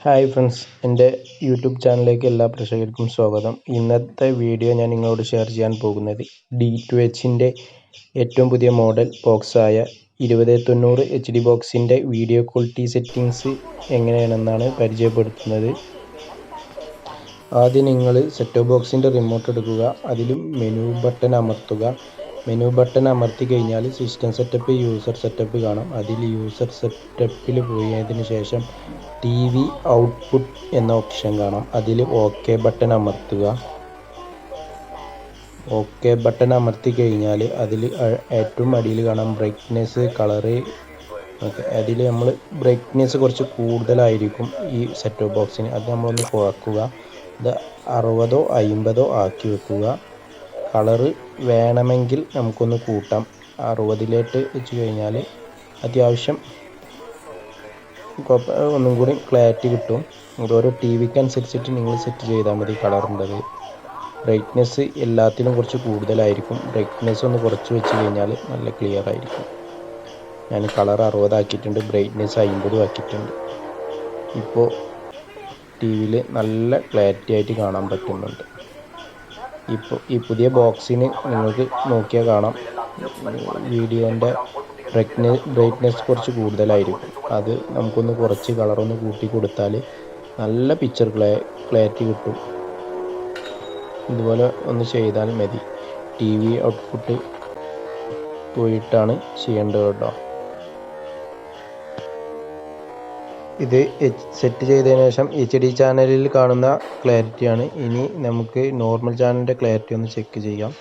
Hi friends, എൻ്റെ YouTube ചാനലിലേക്ക് എല്ലാ പ്രേക്ഷകർക്കും സ്വാഗതം. ഇന്നത്തെ വീഡിയോ ഞാൻ നിങ്ങളോട് ഷെയർ ചെയ്യാൻ പോകുന്നത് D2Hൻ്റെ ഏറ്റവും പുതിയ മോഡൽ ബോക്സായ 2090 HD ബോക്സിൻ്റെ വീഡിയോ ക്വാളിറ്റി സെറ്റിങ്സ് എങ്ങനെയാണെന്നാണ് പരിചയപ്പെടുത്തുന്നത്. ആദ്യം നിങ്ങൾ സെറ്റ് ടോപ്പ് ബോക്സിൻ്റെ റിമോട്ട് എടുക്കുക, അതിൽ മെനു ബട്ടൺ അമർത്തുക. മെനു ബട്ടൺ അമർത്തി കഴിഞ്ഞാൽ സിസ്റ്റം സെറ്റപ്പ്, യൂസർ സെറ്റപ്പ് കാണാം. അതിൽ യൂസർ സെറ്റപ്പിൽ പോയതിന് ശേഷം TV ഔട്ട്പുട്ട് എന്ന ഓപ്ഷൻ കാണാം. അതിൽ ഓക്കെ ബട്ടൺ അമർത്തുക. ഓക്കെ ബട്ടൺ അമർത്തി കഴിഞ്ഞാൽ അതിൽ ഏറ്റവും അടിയിൽ കാണാം ബ്രൈറ്റ്നെസ്, കളറ്. അതിൽ നമ്മൾ ബ്രൈറ്റ്നെസ് കുറച്ച് കൂടുതലായിരിക്കും ഈ സെറ്റ് ടോപ്പ് ബോക്സിന്. അത് നമ്മളൊന്ന് കുറക്കുക. ഇത് 60ഓ 50ഓ ആക്കി വെക്കുക. കളറ് വേണമെങ്കിൽ നമുക്കൊന്ന് കൂട്ടാം. 60ലേക്ക് വെച്ച് കഴിഞ്ഞാൽ അത്യാവശ്യം ഒന്നും കൂടി ക്ലാരിറ്റി കിട്ടും. ഓരോ TVക്ക് അനുസരിച്ചിട്ട് നിങ്ങൾ സെറ്റ് ചെയ്താൽ മതി കളറിൻ്റെത്. ബ്രൈറ്റ്നെസ് എല്ലാത്തിലും കുറച്ച് കൂടുതലായിരിക്കും. ബ്രൈറ്റ്നെസ് ഒന്ന് കുറച്ച് വെച്ച് കഴിഞ്ഞാൽ നല്ല ക്ലിയർ ആയിരിക്കും. ഞാൻ കളർ 60 ആക്കിയിട്ടുണ്ട്, ബ്രൈറ്റ്നെസ് 50 ആക്കിയിട്ടുണ്ട്. ഇപ്പോൾ TVയിൽ നല്ല ക്ലാരിറ്റി ആയിട്ട് കാണാൻ പറ്റുന്നുണ്ട്. ഇപ്പോൾ ഈ പുതിയ ബോക്സിന് നിങ്ങൾക്ക് നോക്കിയാൽ കാണാം വീഡിയോൻ്റെ ബ്രൈറ്റ്നെസ് കുറച്ച് കൂടുതലായിരിക്കും. അത് നമുക്കൊന്ന് കുറച്ച് കളറൊന്ന് കൂട്ടി കൊടുത്താൽ നല്ല പിക്ചർ ക്ലാരിറ്റി കിട്ടും. ഇതുപോലെ ഒന്ന് ചെയ്താൽ മതി. TV ഔട്ട്പുട്ട് പോയിട്ടാണ് ചെയ്യേണ്ടത് കേട്ടോ. ഇത് സെറ്റ് ചെയ്തതിനു ശേഷം HD ചാനലിൽ കാണുന്ന ക്ലാരിറ്റിയാണ്. ഇനി നമുക്ക് നോർമൽ ചാനലിൻ്റെ ക്ലാരിറ്റി ഒന്ന് ചെക്ക് ചെയ്യാം.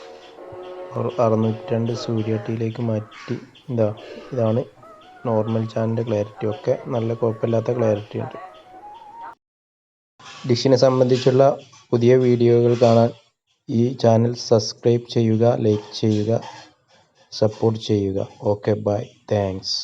602 സൂര്യ ടിയിലേക്ക് മാറ്റി. ഇതാണ് നോർമൽ ചാനലിൻ്റെ ക്ലാരിറ്റി. ഒക്കെ നല്ല കുഴപ്പമില്ലാത്ത ക്ലാരിറ്റി ഉണ്ട്. ഡിഷിനെ സംബന്ധിച്ചുള്ള പുതിയ വീഡിയോകൾ കാണാൻ ഈ ചാനൽ സബ്സ്ക്രൈബ് ചെയ്യുക, ലൈക്ക് ചെയ്യുക, സപ്പോർട്ട് ചെയ്യുക. Okay, bye, thanks.